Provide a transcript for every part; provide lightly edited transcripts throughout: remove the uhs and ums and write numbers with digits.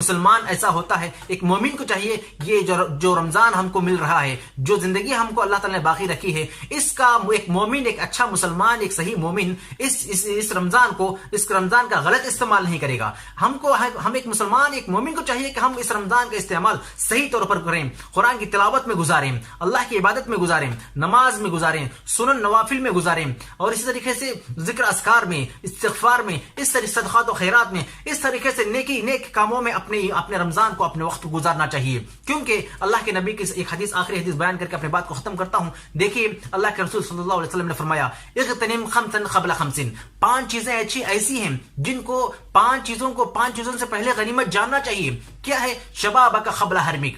مسلمان ایسا ہوتا ہے، ایک مومن کو چاہیے یہ جو رمضان ہم کو مل رہا ہے، جو زندگی ہم کو اللہ تعالیٰ نے باقی رکھی ہے، اس کا ایک مومن، ایک اچھا مسلمان، ایک صحیح مومن اس رمضان کا غلط استعمال نہیں کرے گا۔ ہم ایک مسلمان، ایک مومن کو چاہیے کہ ہم اس رمضان کا استعمال صحیح طور پر کریں، قرآن کی تلاوت میں گزاریں، اللہ کی عبادت میں گزاریں، نماز میں گزاریں، سنن نوافل میں گزاریں، اور اسی طریقے سے ذکر اذکار میں، استغفار میں، اس طرح صدقات و خیرات میں، اس طریقے سے نیک کاموں میں اپنے رمضان کو، اپنے وقت کو گزارنا چاہیے۔ کیونکہ اللہ کے نبی کی ایک حدیث، آخری حدیث بیان کر کے اپنی بات کو ختم کرتا ہوں۔ دیکھیے اللہ کے رسول صلی اللہ علیہ وسلم نے فرمایا اغتنم خمسا قبل خمس، 5 چیزیں ایسی ہیں جن کو 5 چیزوں سے پہلے غنیمت جاننا چاہیے۔ کیا ہے؟ شبابک قبل حرمک،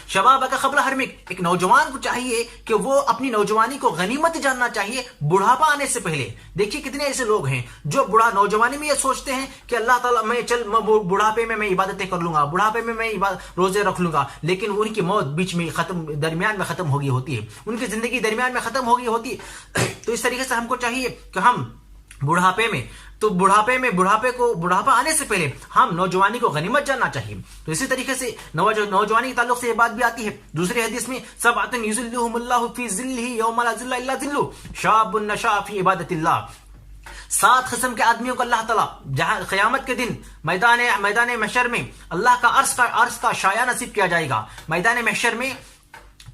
شبابک قبل حرمک، ایک نوجوان کو چاہیے کہ وہ اپنی نوجوانی کو غنیمت جاننا چاہیے بڑھاپا آنے سے پہلے۔ دیکھیے کتنے ایسے لوگ ہیں جو نوجوانی میں یہ سوچتے ہیں کہ اللہ تعالیٰ بڑھاپے میں عبادتیں کر لوں گا، بڑھاپے میں روزے رکھ لوں گا، لیکن ان کی موت بیچ میں درمیان میں ختم ہو گئی ہوتی ہے، ان کی زندگی درمیان میں ختم ہو گئی ہوتی ہے۔ تو اس طریقے سے ہم کو چاہیے کہ ہم بڑھاپا آنے سے پہلے ہم نوجوانی کو غنیمت جاننا چاہیے۔ تو اسی طریقے سے نوجوانی کے تعلق سے یہ بات بھی آتی ہے دوسری حدیث میں، سبعۃ یظلھم اللہ فی ظلہ یوم لا ظل الا ظلہ، شاب نشأ فی عبادۃ اللہ، 7 قسم کے آدمیوں کو اللہ تعالیٰ جہاں قیامت کے دن میدان محشر میں اللہ کا عرش کا سایہ نصیب کیا جائے گا۔ میدان محشر میں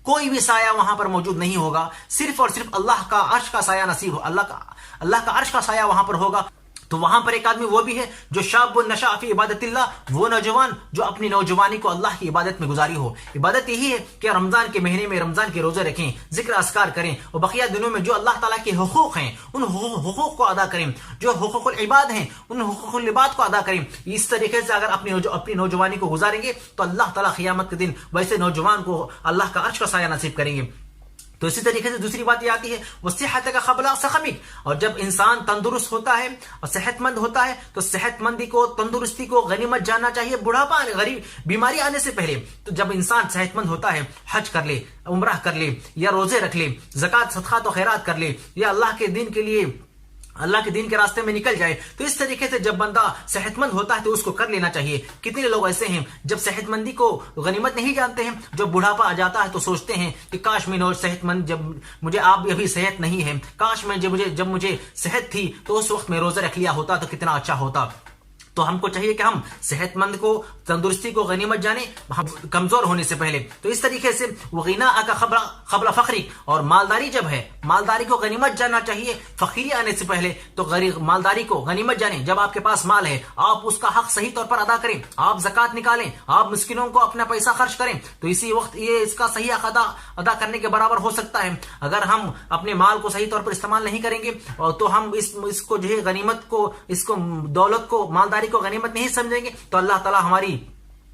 کوئی بھی سایہ وہاں پر موجود نہیں ہوگا، صرف اور صرف اللہ کا عرش کا سایہ نصیب ہو، اللہ کا عرش کا سایہ وہاں پر ہوگا۔ تو وہاں پر ایک آدمی وہ بھی ہے جو شاب نشأ فی عبادت اللہ، وہ نوجوان جو اپنی نوجوانی کو اللہ کی عبادت میں گزاری ہو۔ عبادت یہی ہے کہ رمضان کے مہینے میں رمضان کے روزے رکھیں، ذکر اذکار کریں، اور بقیہ دنوں میں جو اللہ تعالیٰ کے حقوق ہیں ان حقوق کو ادا کریں، جو حقوق العباد ہیں ان حقوق العباد کو ادا کریں۔ اس طریقے سے اگر اپنی نوجوانی کو گزاریں گے تو اللہ تعالیٰ قیامت کے دن ویسے نوجوان کو اللہ کا عرش کا سایہ نصیب کریں گے۔ تو اسی طریقے سے دوسری بات یہ آتی ہے وصحتک قبل سقمک، اور جب انسان تندرست ہوتا ہے اور صحت مند ہوتا ہے تو صحت مندی کو، تندرستی کو غنیمت جاننا چاہیے بڑھاپا بیماری آنے سے پہلے۔ تو جب انسان صحت مند ہوتا ہے، حج کر لے، عمرہ کر لے، یا روزے رکھ لے، زکوٰۃ صدقات و خیرات کر لے، یا اللہ کے دین کے راستے میں نکل جائے۔ تو اس طریقے سے جب بندہ صحت مند ہوتا ہے تو اس کو کر لینا چاہیے۔ کتنے لوگ ایسے ہیں جب صحت مندی کو غنیمت نہیں جانتے ہیں، جب بڑھاپا آ جاتا ہے تو سوچتے ہیں کہ کاش میں صحت مند، جب مجھے ابھی صحت نہیں ہے، کاش میں جب مجھے صحت تھی تو اس وقت میں روزہ رکھ لیا ہوتا تو کتنا اچھا ہوتا۔ تو ہم کو چاہیے کہ ہم صحت مند کو، تندرستی کو غنیمت جانیں کمزور ہونے سے پہلے۔ تو اس طریقے سے وغناءک قبل فقرک، اور مالداری جب ہے، مالداری کو غنیمت جاننا چاہیے فقیری آنے سے پہلے۔ تو مالداری کو غنیمت جانیں، جب آپ کے پاس مال ہے آپ اس کا حق صحیح طور پر ادا کریں، آپ زکوٰۃ نکالیں، آپ مسکینوں کو اپنا پیسہ خرچ کریں، تو اسی وقت یہ اس کا صحیح حق ادا کرنے کے برابر ہو سکتا ہے۔ اگر ہم اپنے مال کو صحیح طور پر استعمال نہیں کریں گے تو ہم اس کو جو ہے غنیمت کو، اس کو دولت کو، مالداری کو غنیمت نہیں سمجھیں گے تو اللہ تعالیٰ ہماری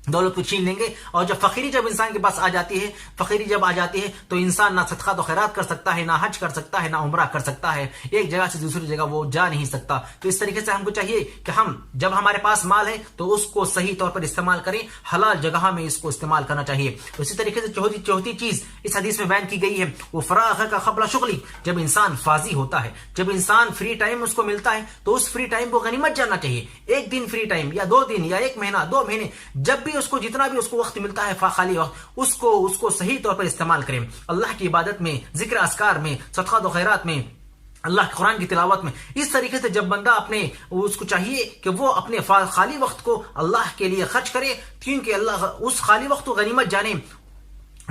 دولت کو چھین لیں گے۔ اور جب انسان کے پاس آ جاتی ہے تو انسان نہ صدقات و خیرات کر سکتا ہے، نہ حج کر سکتا ہے، نہ عمرہ کر سکتا ہے، ایک جگہ سے دوسری جگہ وہ جا نہیں سکتا۔ تو اس طریقے سے ہم کو چاہیے کہ جب ہمارے پاس مال ہے تو اس کو صحیح طور پر استعمال کریں، حلال جگہ میں اس کو استعمال کرنا چاہیے۔ اسی طریقے سے چوتھی چیز اس حدیث میں بیان کی گئی ہے وہ فراغک قبل شغلک، جب انسان فاضی ہوتا ہے، جب انسان فری ٹائم اس کو ملتا ہے تو اس فری ٹائم کو غنیمت جاننا چاہیے۔ 1 دن فری ٹائم یا 2 دن یا 1 مہینہ 2 مہینے، جب بھی اس کو جتنا بھی اس کو وقت ملتا ہے خالی وقت، اس کو صحیح طور پر استعمال کریں، اللہ کی عبادت میں، ذکر اذکار میں، صدقات و خیرات میں، اللہ کے قرآن کی تلاوت میں۔ اس طریقے سے جب بندہ اس کو چاہیے کہ وہ اپنے خالی وقت کو اللہ کے لیے خرچ کرے، کیونکہ اللہ اس خالی وقت کو غنیمت جانے۔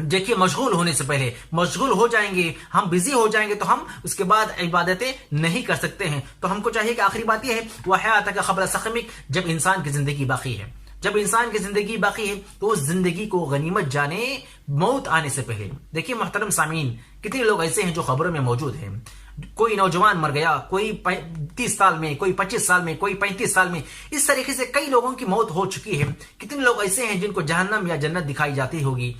دیکھیے مشغول ہونے سے پہلے، مشغول ہو جائیں گے، ہم بزی ہو جائیں گے تو ہم اس کے بعد عبادتیں نہیں کر سکتے ہیں۔ تو ہم کو چاہیے کہ آخری بات یہ ہے وحیاتک قبل سقمک، جب انسان کی زندگی باقی ہے، جب انسان کی زندگی باقی ہے تو اس زندگی کو غنیمت جانے موت آنے سے پہلے۔ دیکھیے محترم سامعین، کتنے لوگ ایسے ہیں جو خبروں میں موجود ہیں، کوئی نوجوان مر گیا، کوئی 30 سال میں، کوئی 25 سال میں، کوئی 35 سال میں، اس طریقے سے کئی لوگوں کی موت ہو چکی ہے۔ کتنے لوگ ایسے ہیں جن کو جہنم یا جنت دکھائی جاتی ہوگی،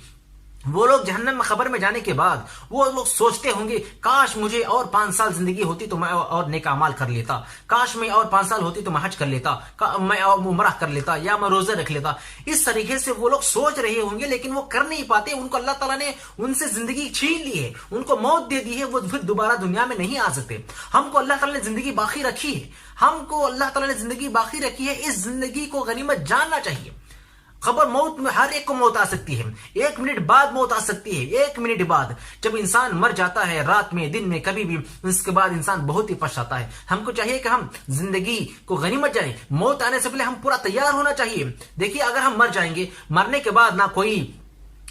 وہ لوگ جہنم میں خبر میں جانے کے بعد وہ لوگ سوچتے ہوں گے کاش مجھے اور 5 سال زندگی ہوتی تو میں اور نیک اعمال کر لیتا، کاش میں اور 5 سال ہوتی تو میں حج کر لیتا، میں اور عمرہ کر لیتا، یا میں روزے رکھ لیتا۔ اس طریقے سے وہ لوگ سوچ رہے ہوں گے لیکن وہ کر نہیں پاتے، ان کو اللہ تعالیٰ نے ان سے زندگی چھین لی ہے، ان کو موت دے دی ہے، وہ پھر دوبارہ دنیا میں نہیں آ سکتے۔ ہم کو اللہ تعالیٰ نے زندگی باقی رکھی ہے، ہم کو اللہ تعالیٰ نے زندگی باقی رکھی ہے، اس زندگی کو غنیمت جاننا چاہیے۔ خبر موت میں ہر ایک کو موت آ سکتی ہے، 1 منٹ بعد موت آ سکتی ہے، 1 منٹ بعد جب انسان مر جاتا ہے، رات میں دن میں کبھی بھی، اس کے بعد انسان بہت ہی پچھتاتا ہے۔ ہم کو چاہیے کہ ہم زندگی کو غنیمت جانیں، موت آنے سے پہلے ہم پورا تیار ہونا چاہیے۔ دیکھیے اگر ہم مر جائیں گے، مرنے کے بعد نہ کوئی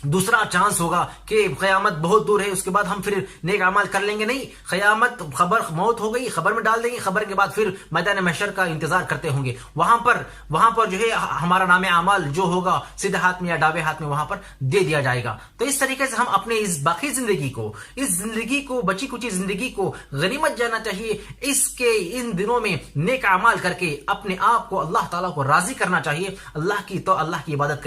دوسرا چانس ہوگا کہ قیامت بہت دور ہے، اس کے بعد ہم پھر نیک اعمال کر لیں گے، نہیں، قیامت خبر موت ہو گئی، خبر میں ڈال دیں گے، خبر کے بعد پھر میدان محشر کا انتظار کرتے ہوں گے، وہاں پر جو ہے ہمارا نام اعمال جو ہوگا سیدھے ہاتھ میں یا ڈاوے ہاتھ میں وہاں پر دے دیا جائے گا۔ تو اس طریقے سے ہم اپنے اس باقی زندگی کو بچی کچی زندگی کو غنیمت جاننا چاہیے، ان دنوں میں نیک اعمال کر کے اپنے آپ کو اللہ تعالیٰ کو راضی کرنا چاہیے، اللہ کی عبادت